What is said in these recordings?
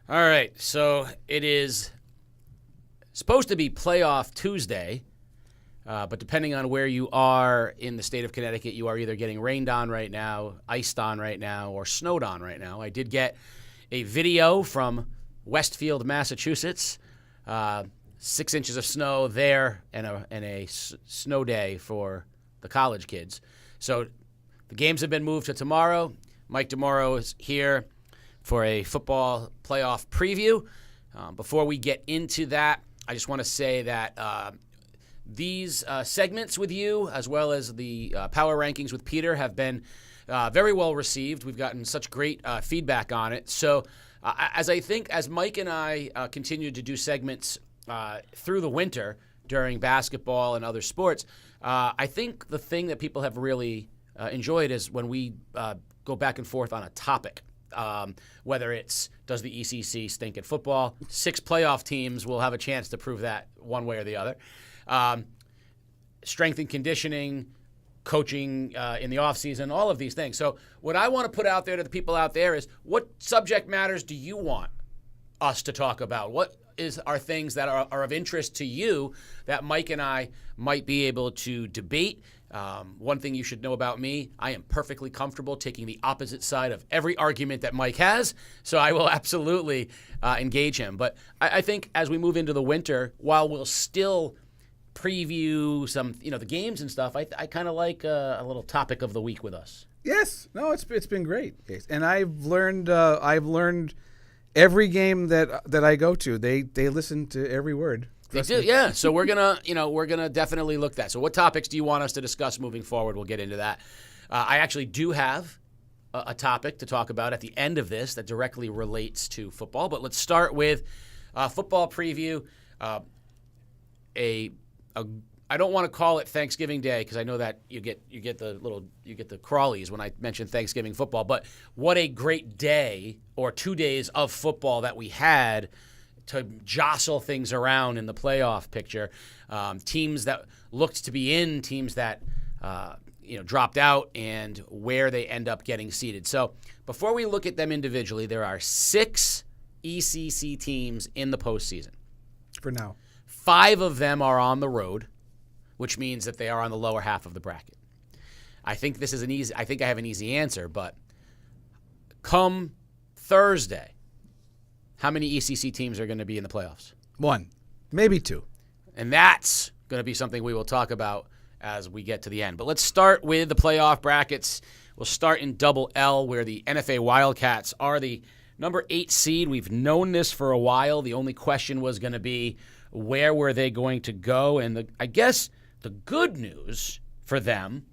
All right, so it is supposed to be playoff Tuesday, but depending on where you are in the state of Connecticut, you are either getting rained on right now, iced on right now, or snowed on right now. I did get a video from Westfield, Massachusetts. 6 inches of snow there and a snow day for the college kids. So the games have been moved to tomorrow. Mike DeMoro is here for a football playoff preview. Before we get into that, I just want to say that these segments with you, as well as the power rankings with Peter, have been very well received. We've gotten such great feedback on it. So as Mike and I continue to do segments through the winter during basketball and other sports, I think the thing that people have really enjoyed is when we go back and forth on a topic. Whether it's does the ECC stink at football? 6 playoff teams will have a chance to prove that one way or the other. Strength and conditioning, coaching in the offseason, all of these things. So what I want to put out there to the people out there is, what subject matters do you want us to talk about? What are things that are of interest to you that Mike and I might be able to debate? One thing you should know about me, I am perfectly comfortable taking the opposite side of every argument that Mike has, so I will absolutely engage him. But I think as we move into the winter, while we'll still preview some, the games and stuff, I kind of like a little topic of the week with us. Yes, no, it's been great, and I've learned every game that I go to, they listen to every word. They do, yeah. So we're gonna definitely look at that. So what topics do you want us to discuss moving forward? We'll get into that. I actually do have a topic to talk about at the end of this that directly relates to football. But let's start with football preview. I don't want to call it Thanksgiving Day because I know that you get the crawlies when I mention Thanksgiving football. But what a great day or 2 days of football that we had to jostle things around in the playoff picture. Teams that looked to be in, teams that dropped out, and where they end up getting seeded. So before we look at them individually, there are 6 ECC teams in the postseason. For now. 5 of them are on the road, which means that they are on the lower half of the bracket. I think I have an easy answer, but come Thursday, how many ECC teams are going to be in the playoffs? 1, maybe 2. And that's going to be something we will talk about as we get to the end. But let's start with the playoff brackets. We'll start in Double L, where the NFA Wildcats are the number 8 seed. We've known this for a while. The only question was going to be, where were they going to go? And I guess the good news for them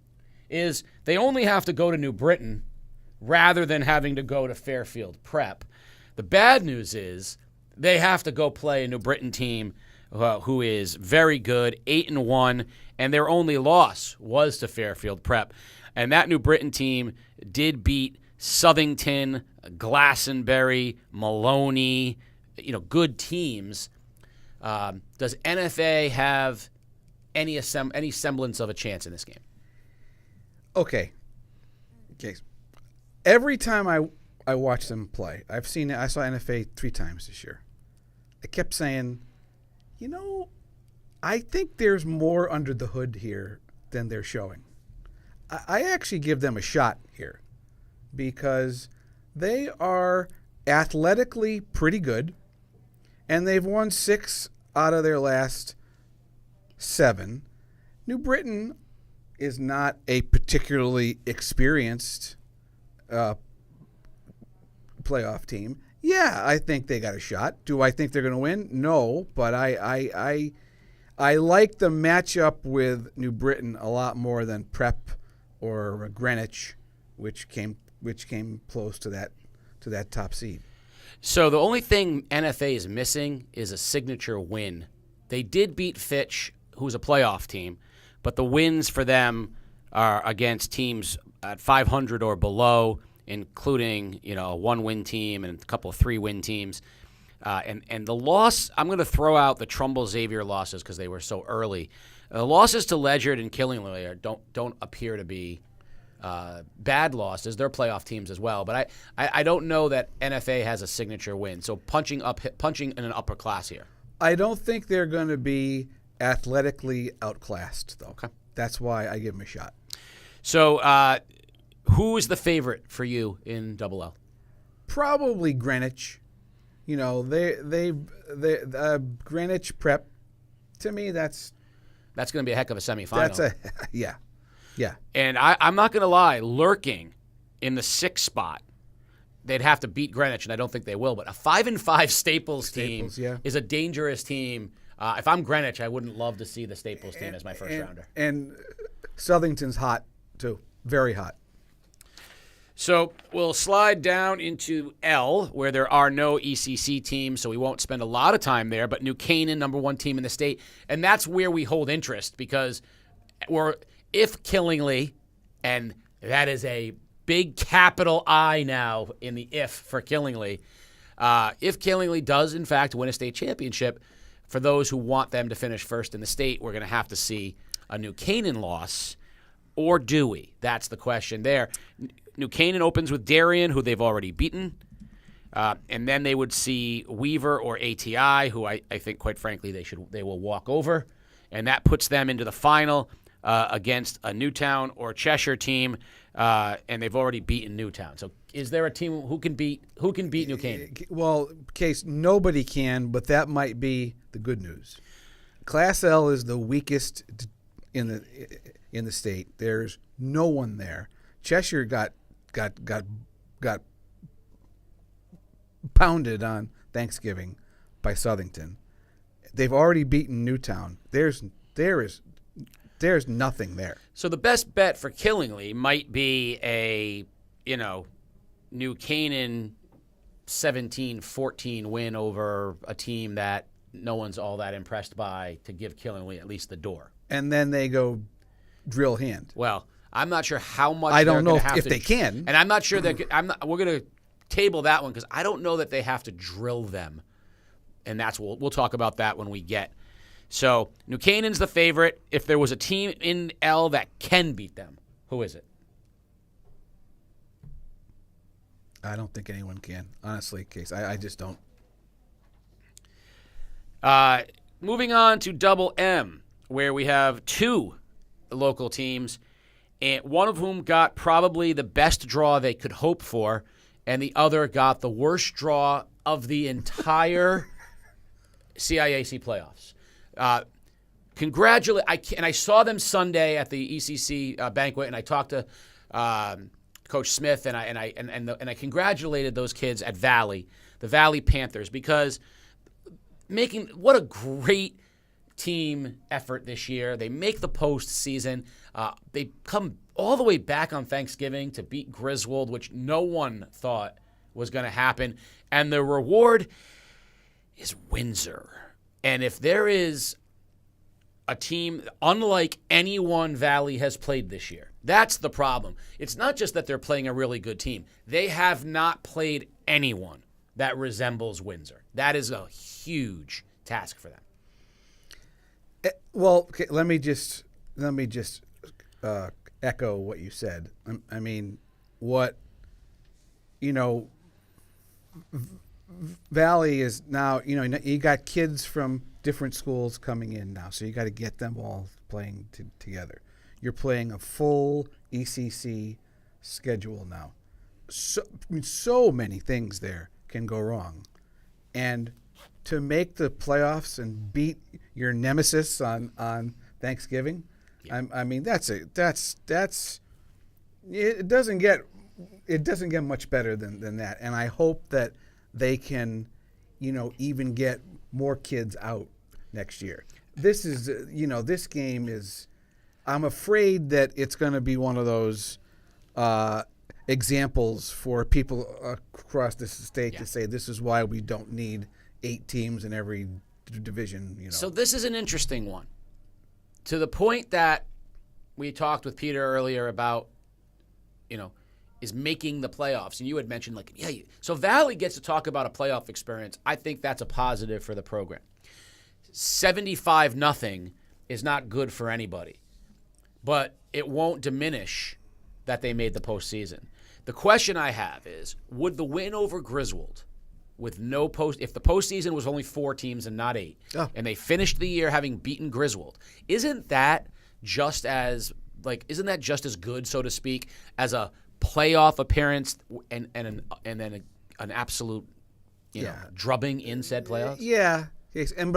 is they only have to go to New Britain rather than having to go to Fairfield Prep. The bad news is they have to go play a New Britain team who is very good, 8-1, and their only loss was to Fairfield Prep. And that New Britain team did beat Southington, Glastonbury, Maloney, good teams. Does NFA have any semblance of a chance in this game? Okay. Every time I watch them play, I saw NFA 3 times this year. I kept saying, I think there's more under the hood here than they're showing. I actually give them a shot here because they are athletically pretty good, and they've won 6 out of their last 7. New Britain is not a particularly experienced playoff team. Yeah, I think they got a shot. Do I think they're going to win? No, but I like the matchup with New Britain a lot more than Prep or Greenwich, which came close to that top seed. So the only thing NFA is missing is a signature win. They did beat Fitch, who's a playoff team, but the wins for them are against teams at 500 or below, including a 1-win team and a couple of 3-win teams. And the loss, I'm going to throw out the Trumbull Xavier losses because they were so early. The losses to Ledyard and Killingly don't appear to be bad losses. They're playoff teams as well. But I don't know that NFA has a signature win. So punching in an upper class here. I don't think they're going to be athletically outclassed, though. Okay. That's why I give them a shot. So who is the favorite for you in Double L? Probably Greenwich. You know, they Greenwich Prep. To me, that's going to be a heck of a semifinal. Yeah. And I'm not going to lie, lurking in the 6th spot, they'd have to beat Greenwich, and I don't think they will. But a 5-5 Staples team is a dangerous team. If I'm Greenwich, I wouldn't love to see the Staples team as my first rounder. And Southington's hot too, very hot. So we'll slide down into L, where there are no ECC teams, so we won't spend a lot of time there. But New Canaan, number 1 team in the state, and that's where we hold interest because if Killingly, and that is a big capital I now in the if for Killingly, if Killingly does in fact win a state championship, for those who want them to finish first in the state, we're going to have to see a New Canaan loss, or do we? That's the question there. New Canaan opens with Darien, who they've already beaten. And then they would see Weaver or ATI, who I think, quite frankly, they will walk over. And that puts them into the final against a Newtown or Cheshire team, and they've already beaten Newtown. So is there a team who can beat New Canaan? Well, Case, nobody can, but that might be the good news. Class L is the weakest in the state. There's no one there. Cheshire got pounded on Thanksgiving by Southington. They've already beaten Newtown. There is nothing there. So the best bet for Killingly might be a New Canaan 17-14 win over a team that no one's all that impressed by to give Killingly at least the door. And then they go drill hand. Well, I'm not sure how much. I don't know if they can. And I'm not sure that we're going to table that one because I don't know that they have to drill them. And we'll talk about that when we get. So New Canaan's the favorite. If there was a team in L that can beat them, who is it? I don't think anyone can. Honestly, Case, I just don't. Moving on to Double M, where we have 2 local teams, and one of whom got probably the best draw they could hope for, and the other got the worst draw of the entire CIAC playoffs. I saw them Sunday at the ECC banquet, and I talked to Coach Smith, and I congratulated those kids at Valley, the Valley Panthers, because what a great team effort this year. They make the postseason. They come all the way back on Thanksgiving to beat Griswold, which no one thought was going to happen. And the reward is Windsor. And if there is a team unlike anyone Valley has played this year, that's the problem. It's not just that they're playing a really good team. They have not played anyone that resembles Windsor. That is a huge task for them. Well, okay, let me just echo what you said. I mean, Valley is now, you got kids from different schools coming in now, so you got to get them all playing together. You're playing a full ECC schedule now. So many things there can go wrong. And to make the playoffs and beat your nemesis on Thanksgiving, yeah. I mean that's it doesn't get much better than that. And I hope that they can, even get more kids out next year. This is, this game is, I'm afraid that it's going to be one of those examples for people across the state to say this is why we don't need 8 teams in every division. So this is an interesting one, to the point that we talked with Peter earlier about, is making the playoffs. And you had mentioned, so Valley gets to talk about a playoff experience. I think that's a positive for the program. 75-0 is not good for anybody, but it won't diminish that they made the postseason. The question I have is, would the win over Griswold, with no if the postseason was only 4 teams and not 8, and they finished the year having beaten Griswold, isn't that just as good, so to speak, as a playoff appearance and then an absolute drubbing in said playoffs? Yeah. Yes. And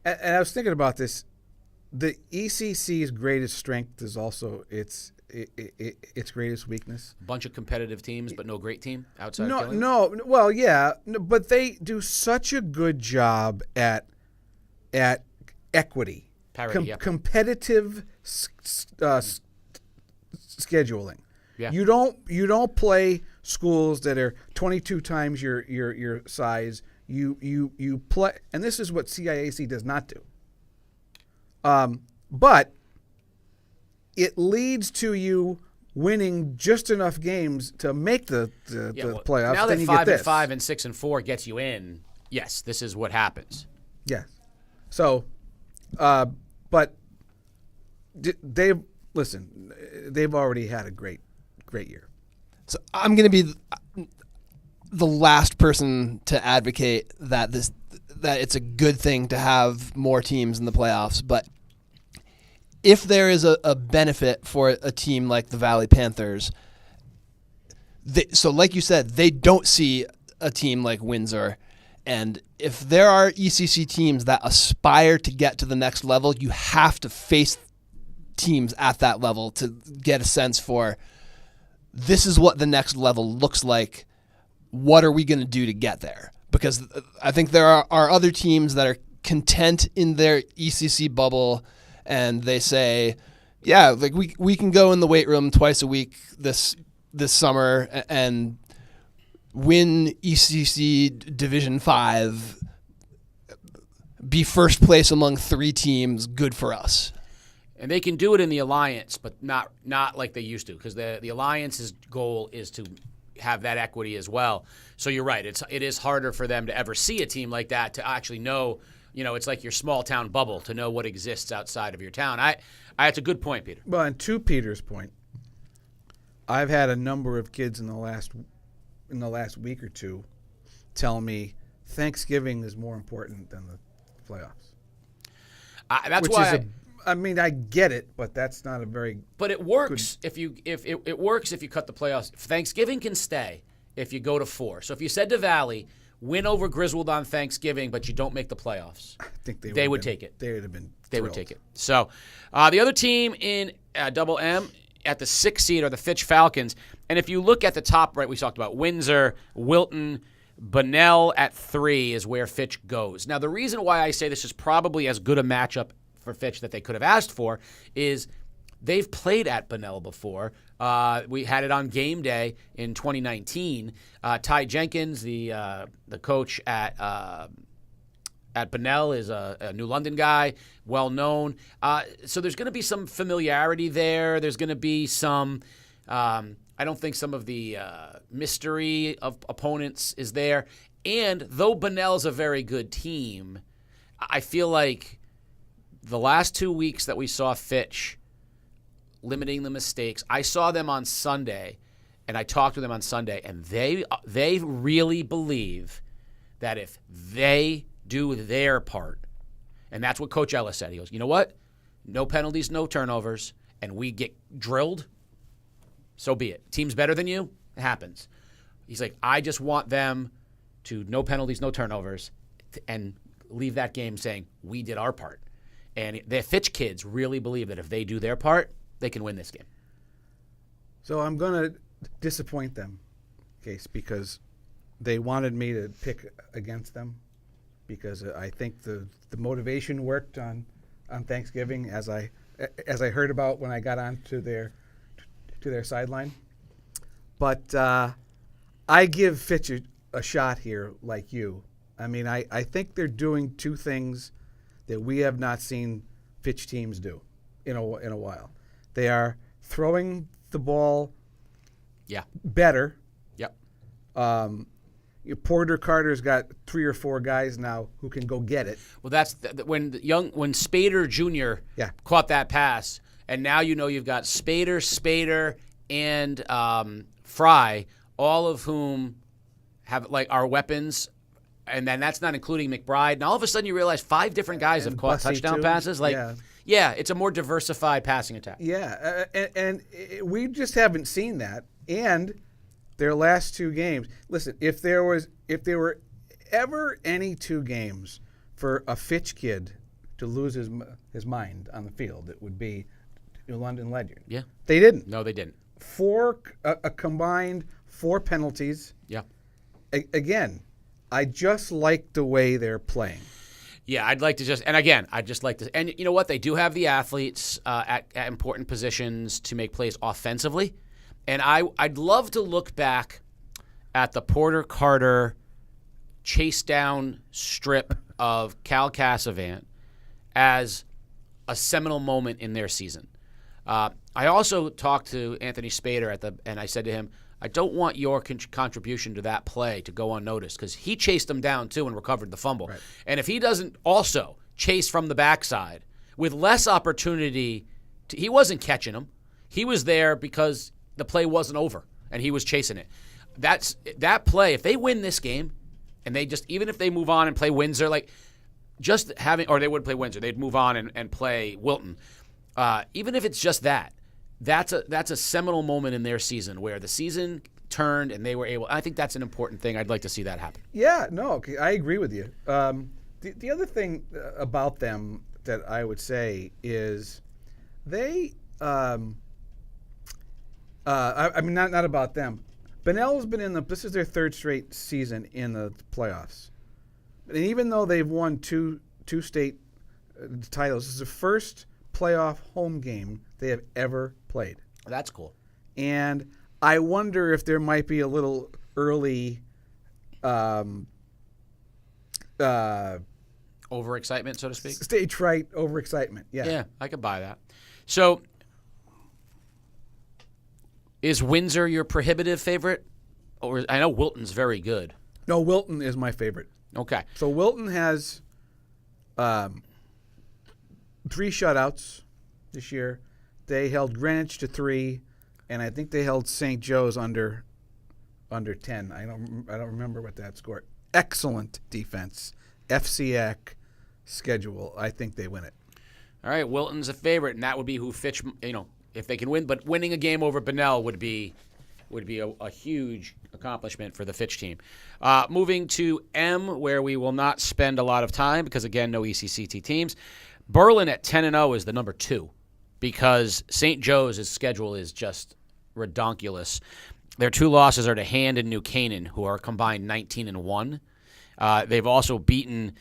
I was thinking about this. The ECC's greatest strength is also its greatest weakness. A bunch of competitive teams, but no great team outside of Killing? No. Well, yeah, but they do such a good job at equity, parity, competitive scheduling. Yeah. You don't play schools that are 22 times your size. You play, and this is what CIAC does not do. But it leads to you winning just enough games to make the playoffs. Now then that you 5 get and this. 5 and 6 and 4 gets you in, yes, this is what happens. Yes. So, but they've already had a great year. So I'm going to be the last person to advocate that it's a good thing to have more teams in the playoffs, but if there is a benefit for a team like the Valley Panthers, so like you said, they don't see a team like Windsor, and if there are ECC teams that aspire to get to the next level, you have to face teams at that level to get a sense for this is what the next level looks like. What are we going to do to get there? Because I think there are other teams that are content in their ECC bubble, and they say, yeah, like we can go in the weight room twice a week this summer and win ECC Division 5, be first place among 3 teams, good for us. And they can do it in the Alliance, but not like they used to, because the Alliance's goal is to have that equity as well. So you're right. It is harder for them to ever see a team like that, to actually know, it's like your small town bubble, to know what exists outside of your town. It's a good point, Peter. Well, and to Peter's point, I've had a number of kids in the last week or two tell me Thanksgiving is more important than the playoffs. I get it, but that's not a very. But it works if it works if you cut the playoffs. Thanksgiving can stay if you go to 4. So if you said to Valley, win over Griswold on Thanksgiving, but you don't make the playoffs, I think they would take it. They would have been. They would take it. So the other team in Double M at the 6th seed are the Fitch Falcons. And if you look at the top right, we talked about Windsor, Wilton, Bunnell at 3 is where Fitch goes. Now the reason why I say this is probably as good a matchup for Fitch that they could have asked for is they've played at Bunnell before. We had it on game day in 2019. Ty Jenkins, the coach at Bunnell, is a New London guy, well known. So there's going to be some familiarity there. There's going to be some. I don't think some of the mystery of opponents is there. And though Bunnell's a very good team, I feel like the last 2 weeks that we saw Fitch limiting the mistakes, I saw them on Sunday, and I talked to them on Sunday, and they really believe that if they do their part, and that's what Coach Ellis said. He goes, you know what? No penalties, no turnovers, and we get drilled, so be it. Team's better than you, it happens. He's like, I just want them to no penalties, no turnovers, and leave that game saying we did our part. And the Fitch kids really believe that if they do their part, they can win this game. So I'm going to disappoint them, Case, because they wanted me to pick against them, because I think the motivation worked on Thanksgiving, as I heard about when I got onto their sideline. But I give Fitch a shot here, like you. I mean, I think they're doing 2 things that we have not seen Fitch teams do in a while. They are throwing the ball better. Yep. Porter Carter's got 3 or 4 guys now who can go get it. Well, that's when Spader Jr. caught that pass, And now you know you've got Spader, and Fry, all of whom have are weapons. And then that's not including McBride. And all of a sudden you realize 5 different guys have caught touchdown passes. Yeah, it's a more diversified passing attack. Yeah, and we just haven't seen that. And their last 2 games. Listen, if there were ever any 2 games for a Fitch kid to lose his mind on the field, it would be New London Ledyard. Yeah, they didn't. No, they didn't. A combined 4 penalties. Yeah. Again, I just like the way they're playing. Yeah, I'd like to and you know what? They do have the athletes at important positions to make plays offensively. And I'd love to look back at the Porter Carter chase down strip of Cal Casavant as a seminal moment in their season. I also talked to Anthony Spader and I said to him, I don't want your contribution to that play to go unnoticed because he chased them down too and recovered the fumble. Right. And if he doesn't also chase from the backside with less opportunity, he wasn't catching them. He was there because the play wasn't over and he was chasing it. That play, if they win this game and even if they move on and play Windsor, or they would play Windsor, they'd move on and play Wilton. Even if it's just that's a seminal moment in their season where the season turned and they were able. I think that's an important thing. I'd like to see that happen. Yeah, no, I agree with you. The other thing about them that I would say is they. I mean, not about them. Bunnell's been this is their 3rd straight season in the playoffs, and even though they've won two state titles, this is the first playoff home game they have ever played. That's cool. And I wonder if there might be a little early overexcitement, so to speak. Stage fright, overexcitement. Yeah. Yeah, I could buy that. So, is Windsor your prohibitive favorite? Or I know Wilton's very good. No, Wilton is my favorite. Okay. So Wilton has 3 shutouts this year. They held Greenwich to 3, and I think they held St. Joe's under 10. I don't remember what that scored. Excellent defense. FCX schedule. I think they win it. All right, Wilton's a favorite, and that would be who Fitch, if they can win. But winning a game over Bunnell would be a huge accomplishment for the Fitch team. Moving to M, where we will not spend a lot of time because, again, no ECCT teams. Berlin at 10-0 is the number 2 because St. Joe's schedule is just redonkulous. Their 2 losses are to Hand and New Canaan, who are combined 19-1. They've also beaten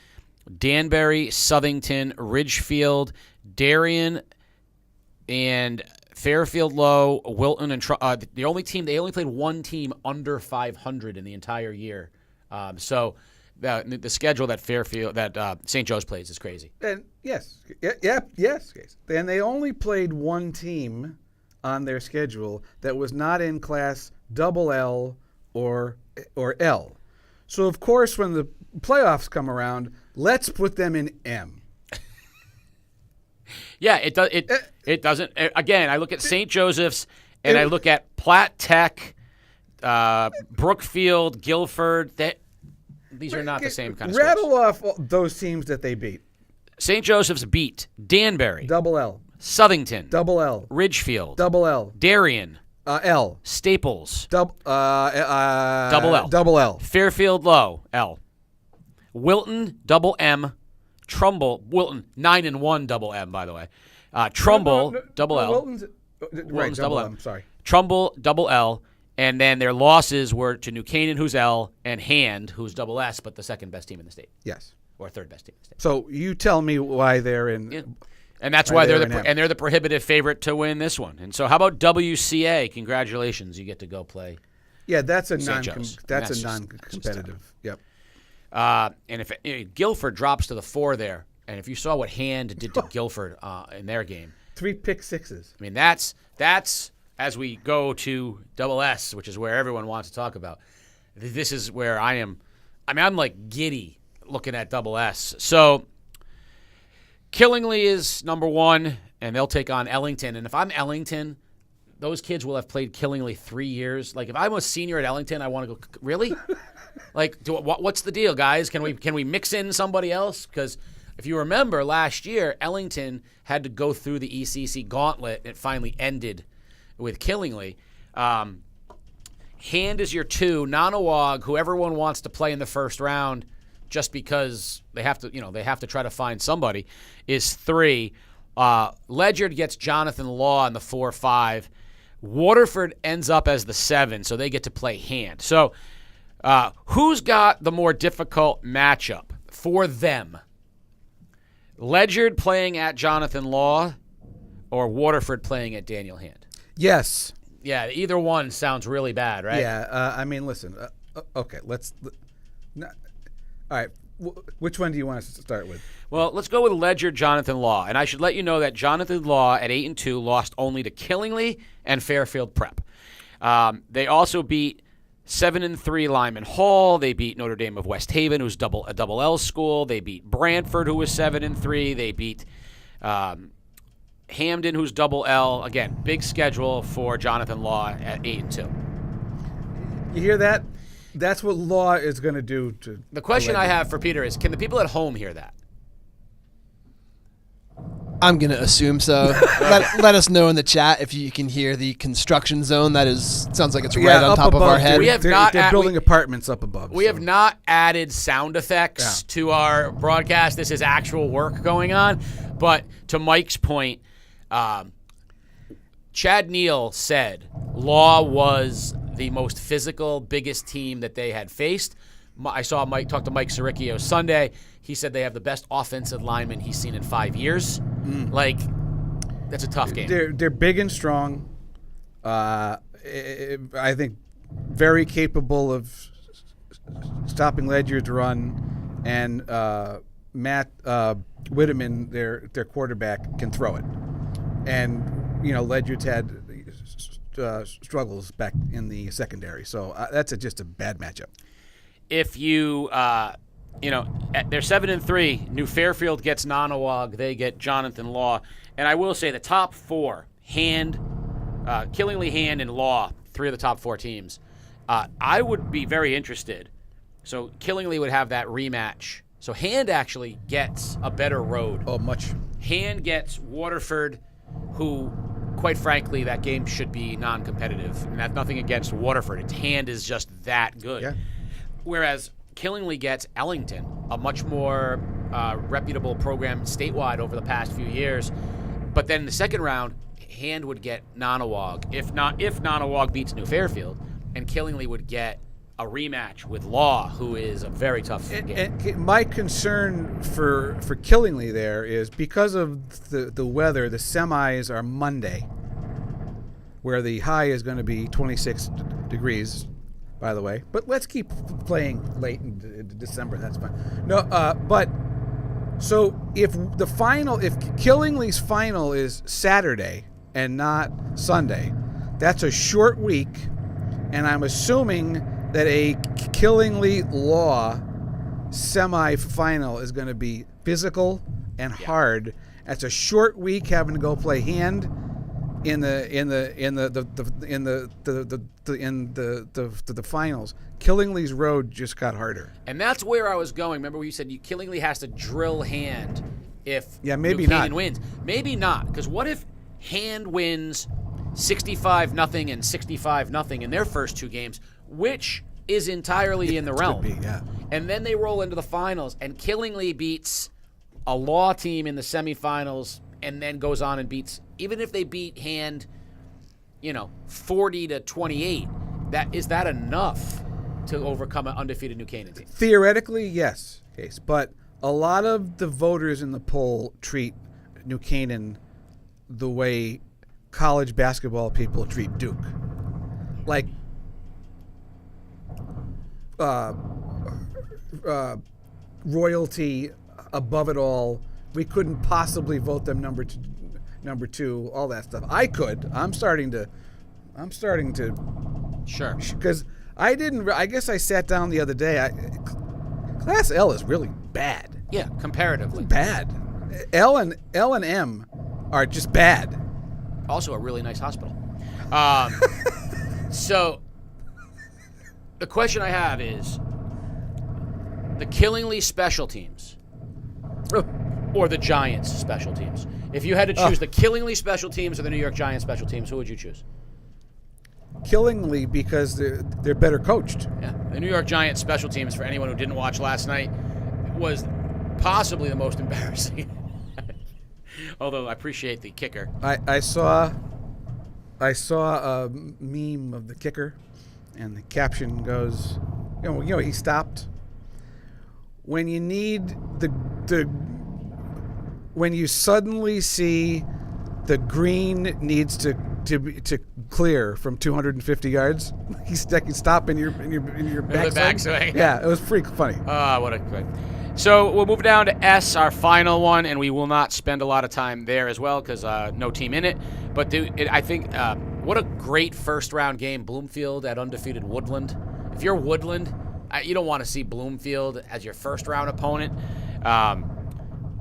Danbury, Southington, Ridgefield, Darien, and Fairfield Low, Wilton, and they only played 1 team under 500 in the entire year. So the schedule that St. Joe's plays is crazy. And yes. And they only played 1 team on their schedule that was not in class LL or L. So of course, when the playoffs come around, let's put them in M. Yeah, it doesn't. Again, I look at St. Joseph's and I look at Platt Tech, Brookfield, Guilford. These are not the same kind of scores. Rattle off those teams that they beat. St. Joseph's beat Danbury, LL, Southington, LL, Ridgefield, LL, Darien, L, Staples, L, Fairfield Low, L, Wilton, M, Trumbull, Wilton, 9-1 M, by the way. Trumbull, L. Wilton's double M. Sorry. Trumbull, L, and then their losses were to New Canaan, who's L, and Hand, who's S, but the second best team in the state. Yes. Or third best team in the state. So you tell me why they're in. Yeah. And that's why they're the prohibitive favorite to win this one. And so how about WCA? Congratulations, you get to go play. Yeah, that's a non-competitive. Yep. And if Guilford drops to the 4 there, and if you saw what Hand did to Guilford in their game, 3 pick sixes. I mean, that's as we go to S, which is where everyone wants to talk about. This is where I am. I mean, I'm like giddy looking at S. So Killingly is number 1. and they'll take on Ellington. And if I'm Ellington, those kids will have played Killingly 3 years. Like, if I'm a senior at Ellington, I want to go, really? Like, what's the deal, guys? Can we mix in somebody else? Because if you remember last year, Ellington had to go through the ECC gauntlet. It finally ended with Killingly. Hand is your 2. Nanawag, who everyone wants to play in the first round, just because they have to try to find somebody, is 3. Ledyard gets Jonathan Law in the 4-5. Waterford ends up as the 7, so they get to play Hand. So who's got the more difficult matchup for them? Ledyard playing at Jonathan Law or Waterford playing at Daniel Hand? Yes. Yeah, either one sounds really bad, right? Yeah, I mean, listen. Okay, all right, which one do you want us to start with? Well, let's go with Ledyard, Jonathan Law. And I should let you know that Jonathan Law at 8-2 lost only to Killingly and Fairfield Prep. They also beat 7-3 Lyman Hall. They beat Notre Dame of West Haven, who's a double L school. They beat Brantford, who was 7-3. They beat Hamden, who's double L. Again, big schedule for Jonathan Law at 8-2. You hear that? That's what Law is going to do to. The question I have for Peter is, can the people at home hear that? I'm going to assume so. let us know in the chat if you can hear the construction zone. Sounds like it's right on top above, of our head. They're building apartments up above. We have not added sound effects to our broadcast. This is actual work going on. But to Mike's point, Chad Neal said Law was the most physical, biggest team that they had faced. I saw Mike talk to Mike Siricchio Sunday. He said they have the best offensive lineman he's seen in 5 years. Like, that's a tough game. They're big and strong. I think very capable of stopping Ledyard's run, and Matt Whitteman, their quarterback, can throw it. And Ledyard's had struggles back in the secondary, so that's just a bad matchup. If you, they're 7-3. New Fairfield gets Nanawag. They get Jonathan Law. And I will say the top 4, Hand, Killingly, Hand, and Law, 3 of the top 4 teams. I would be very interested. So Killingly would have that rematch. So Hand actually gets a better road. Oh, much. Hand gets Waterford, who, quite frankly, that game should be non-competitive. And that's nothing against Waterford. Hand is just that good. Yeah. Whereas Killingly gets Ellington, a much more reputable program statewide over the past few years. But then in the second round, Hand would get Nanawag. If Nanawag beats New Fairfield, and Killingly would get a rematch with Law, who is a very tough game. And my concern for Killingly there is because of the weather, the semis are Monday, where the high is going to be 26 degrees, by the way. But let's keep playing late in December. That's fine. No, but so if Killingly's final is Saturday and not Sunday, that's a short week, and I'm assuming that a Killingly Law semi-final is going to be physical and hard. That's a short week having to go play Hand in the finals. Killingly's road just got harder. And that's where I was going. Remember when you said Killingly has to drill Hand if maybe New Canaan not. wins. Maybe not, because what if Hand wins 65-0 and 65-0 in their first 2 games, which is entirely in the realm. Could be, yeah. And then they roll into the finals, and Killingly beats a Law team in the semifinals, and then goes on and beats, even if they beat Hand, 40-28. Is that enough to overcome an undefeated New Canaan team? Theoretically, yes, Case. But a lot of the voters in the poll treat New Canaan the way college basketball people treat Duke. Like, royalty above it all. We couldn't possibly vote them number two, all that stuff. I could. I'm starting to. Sure. Because I guess I sat down the other day. Class L is really bad. Yeah, comparatively. Bad. L and M are just bad. Also, a really nice hospital. So, the question I have is the Killingly special teams or the Giants special teams. If you had to choose the Killingly special teams or the New York Giants special teams, who would you choose? Killingly, because they're better coached. Yeah, the New York Giants special teams, for anyone who didn't watch last night, was possibly the most embarrassing. Although I appreciate the kicker. I saw a meme of the kicker, and the caption goes, he stopped. When you need when you suddenly see the green needs to clear from 250 yards, he can stop in your backswing. Yeah, it was pretty funny. What a quick. So we'll move down to S, our final one, and we will not spend a lot of time there as well because no team in it. But I think what a great first-round game, Bloomfield at undefeated Woodland. If you're Woodland, you don't want to see Bloomfield as your first-round opponent.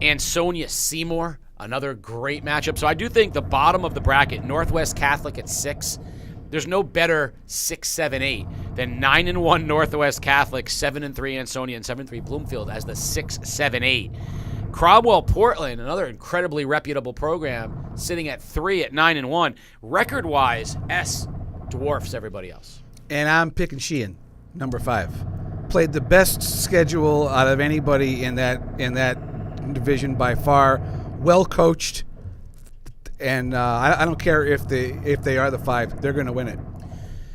Ansonia Seymour, another great matchup. So I do think the bottom of the bracket, Northwest Catholic at 6, there's no better 6, 7, 8 than 9-1 Northwest Catholic, 7-3 Ansonia, and 7-3 Bloomfield as the 6, 7, 8. Cromwell Portland, another incredibly reputable program, sitting at 3 at 9-1. Record-wise, S dwarfs everybody else. And I'm picking Sheehan, number 5. Played the best schedule out of anybody in that division by far. Well coached. And I don't care if they are the 5, they're going to win it.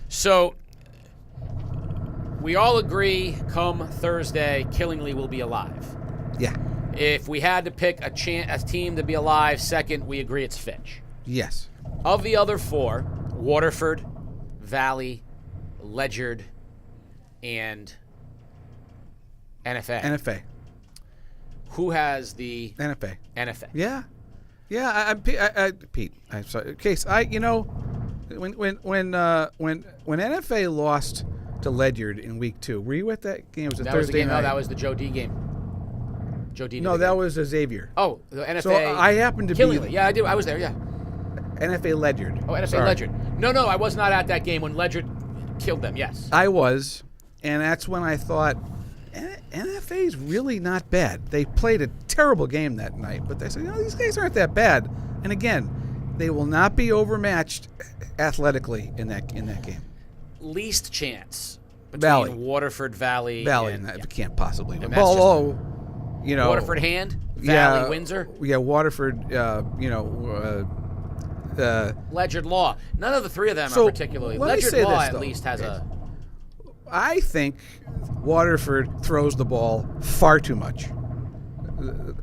So we all agree come Thursday, Killingly will be alive. Yeah. If we had to pick a team to be alive second, we agree it's Fitch. Yes. Of the other 4, Waterford, Valley, Ledyard, and NFA. Who has the NFA? NFA. Yeah. Yeah, Pete. I'm sorry. Case, when NFA lost to Ledyard in week 2, were you at that game? It was a Thursday night. No, that was the Joe D game. Joe D. No, that was a Xavier. Oh, the NFA. So I happened to Killingly. be. Yeah, I do. I was there. Yeah. NFA Ledyard. Oh, NFA Sorry. Ledyard. No, I was not at that game when Ledyard killed them. Yes. I was, and that's when I thought NFA is really not bad. They played a terrible game that night, but they said, these guys aren't that bad. And again, they will not be overmatched athletically in that game. Least chance between Valley. Waterford, Valley, and it can't possibly win. Although, you Waterford hand, Valley, Windsor. Yeah, Waterford. Ledyard Law. None of the 3 of them are particularly. Ledyard Law at least has a. I think Waterford throws the ball far too much.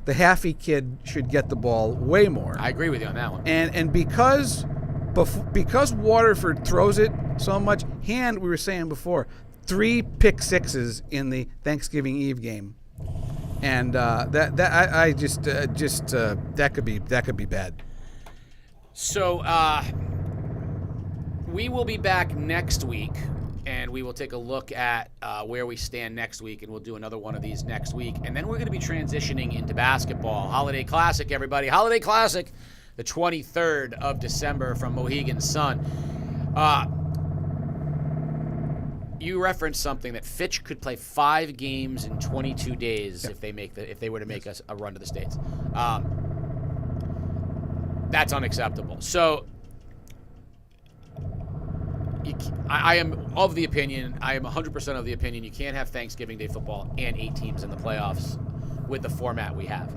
The Haffey kid should get the ball way more. I agree with you on that one. And because Waterford throws it so much, Hand, we were saying before, 3 pick sixes in the Thanksgiving Eve game, and that could be bad. So we will be back next week. And we will take a look at where we stand next week, and we'll do another one of these next week. And then we're going to be transitioning into basketball. Holiday Classic, everybody. Holiday Classic, the 23rd of December from Mohegan Sun. You referenced something that Fitch could play 5 games in 22 days if they were to make us a run to the States. That's unacceptable. So I am 100% of the opinion you can't have Thanksgiving Day football and 8 teams in the playoffs with the format we have.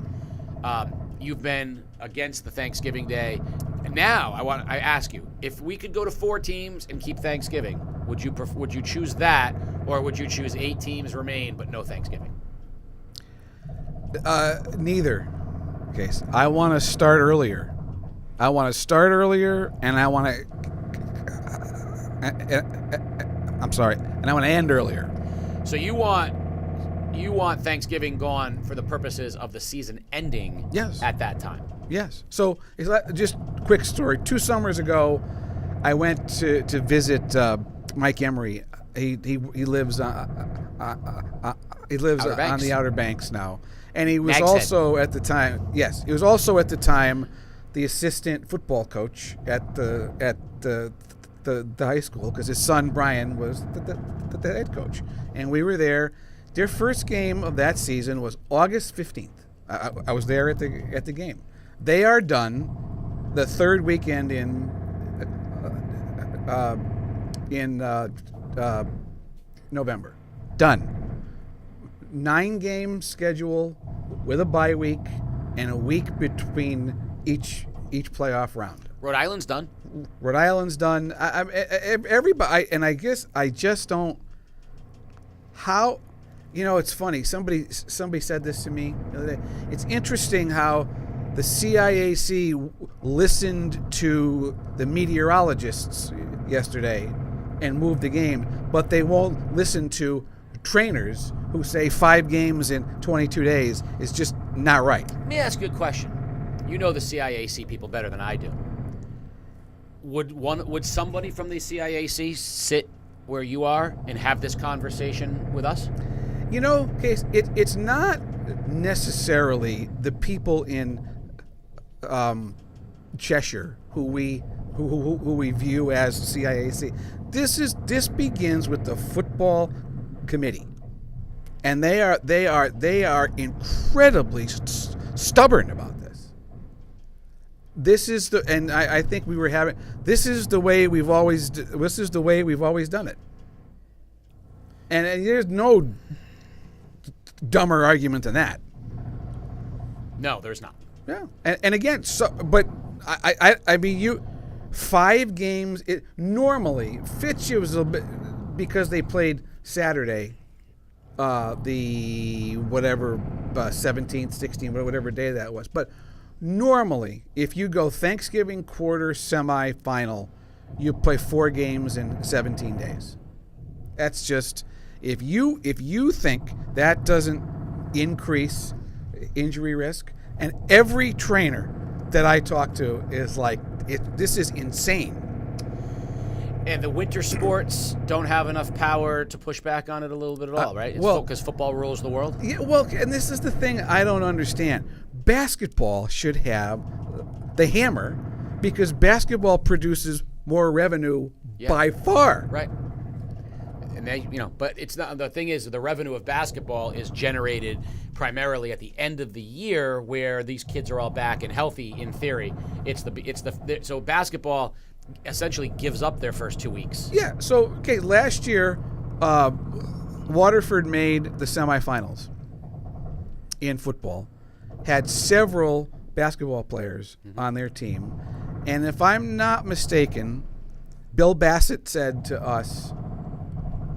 You've been against the Thanksgiving Day. And now I ask you, if we could go to 4 teams and keep Thanksgiving, would you choose that, or would you choose 8 teams remain but no Thanksgiving? Neither. Okay, so I want to start earlier. And I want to and I want to end earlier. So you want Thanksgiving gone for the purposes of the season ending at that time? Yes. So just quick story. 2 summers ago, I went to visit Mike Emery. He lives on the Outer Banks now, and he was also at the time. Yes, he was also at the time the assistant football coach at the high school, because his son Brian was the head coach, and we were there. Their first game of that season was August 15th. I was there at the game. They are done the third weekend in November. Done. 9-game schedule with a bye week and a week between each playoff round. Rhode Island's done. Rhode Island's done. Everybody, and I guess I just don't. How, it's funny. Somebody said this to me the other day. It's interesting how the CIAC listened to the meteorologists yesterday and moved the game, but they won't listen to trainers who say 5 games in 22 days is just not right. Let me ask you a question. You know the CIAC people better than I do. Would somebody from the CIAC sit where you are and have this conversation with us? Case, it's not necessarily the people in Cheshire who we view as CIAC. This begins with the football committee, and they are incredibly stubborn about this. This is I think we were having. This is the way we've always done it, and there's no dumber argument than that. No, there's not. Yeah, and again, but I mean, 5 games. Normally, Fitch was a bit because they played Saturday, the 17th, 16th, whatever day that was. But normally, if you go Thanksgiving quarter semifinal, you play 4 games in 17 days. That's just if you think that doesn't increase injury risk. And every trainer that I talk to is like, this is insane. And the winter sports don't have enough power to push back on it a little bit at all, right? Because football rules the world? Yeah, and this is the thing I don't understand. Basketball should have the hammer because basketball produces more revenue by far. Right. And they, but it's not. The thing is, the revenue of basketball is generated primarily at the end of the year, where these kids are all back and healthy. In theory, so basketball essentially gives up their first 2 weeks. Yeah. So last year, Waterford made the semifinals in football, had several basketball players on their team, and if I'm not mistaken, Bill Bassett said to us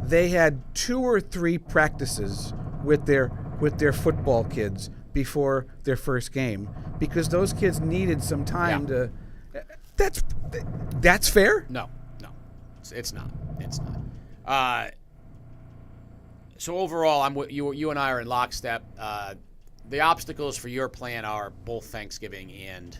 they had 2 or 3 practices with their football kids before their first game because those kids needed some time to. That's fair? No, it's not. It's not. So overall, you and I are in lockstep. The obstacles for your plan are both Thanksgiving and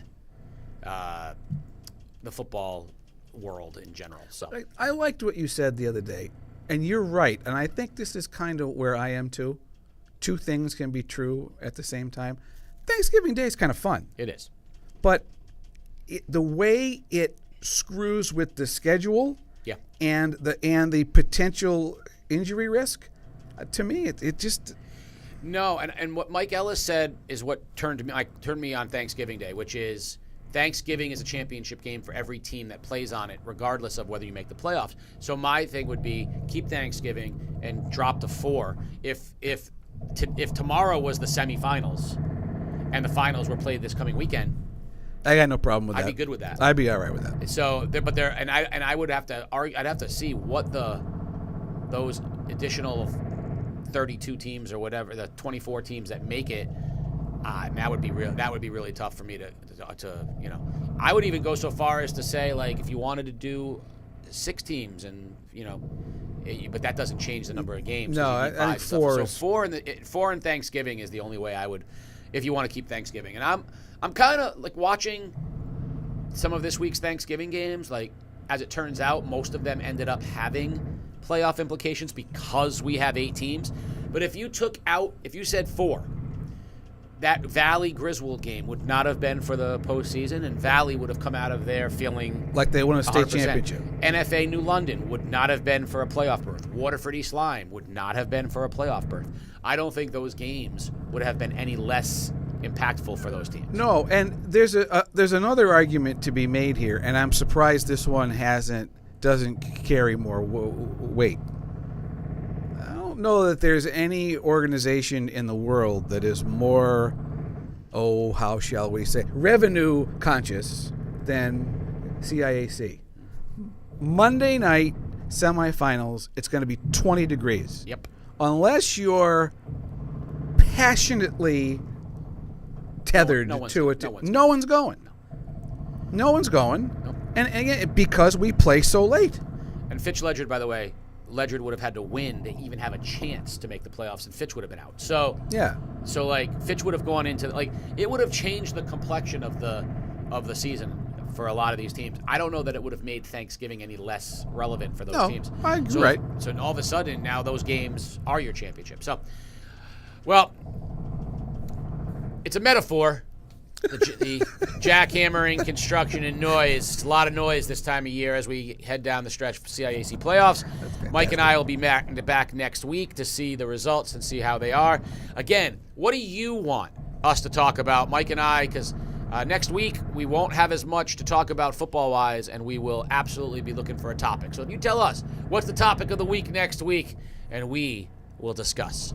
the football world in general. So I liked what you said the other day. And you're right, and I think this is kind of where I am too. 2 things can be true at the same time. Thanksgiving Day is kind of fun. It is. But the way it screws with the schedule and the potential injury risk, to me, it just... No, and what Mike Ellis said is what turned me on Thanksgiving Day, which is Thanksgiving is a championship game for every team that plays on it, regardless of whether you make the playoffs. So my thing would be keep Thanksgiving and drop to 4. If tomorrow was the semifinals and the finals were played this coming weekend, I got no problem with that. I'd be good with that. I'd be all right with that. So, I would have to argue. I'd have to see what those additional 32 teams or whatever, the 24 teams that make it. That would be really tough for me to I would even go so far as to say, like, if you wanted to do 6 teams and but that doesn't change the number of games. No, I think 4. So 4 in Thanksgiving is the only way I would, if you want to keep Thanksgiving. And I'm kind of like watching some of this week's Thanksgiving games. Like, as it turns out, most of them ended up having playoff implications because we have 8 teams. But if you said 4, that Valley Griswold game would not have been for the postseason, and Valley would have come out of there feeling like they won a state 100%. championship. NFA New London would not have been for a playoff berth. Waterford East Lyme would not have been for a playoff berth. I don't think those games would have been any less impactful for those teams. No, and there's another argument to be made here, and I'm surprised this one doesn't carry more weight. I don't know that there's any organization in the world that is more, how shall we say, revenue conscious than CIAC. Monday night semifinals, it's going to be 20 degrees. Yep. Unless you're passionately tethered to it. No one's going. No one's going. Nope. And again, because we play so late. And Fitch Ledger, by the way, Ledger would have had to win to even have a chance to make the playoffs, and Fitch would have been out. So yeah. So like Fitch would have gone into it would have changed the complexion of the season for a lot of these teams. I don't know that it would have made Thanksgiving any less relevant for those teams. Right. So all of a sudden now those games are your championship. So, well, it's a metaphor. The jackhammering, construction, and noise. A lot of noise this time of year as we head down the stretch for CIAC playoffs. Mike and I will be back next week to see the results and see how they are. Again, what do you want us to talk about, Mike and I? Because next week we won't have as much to talk about football-wise, and we will absolutely be looking for a topic. So you tell us, what's the topic of the week next week, and we will discuss.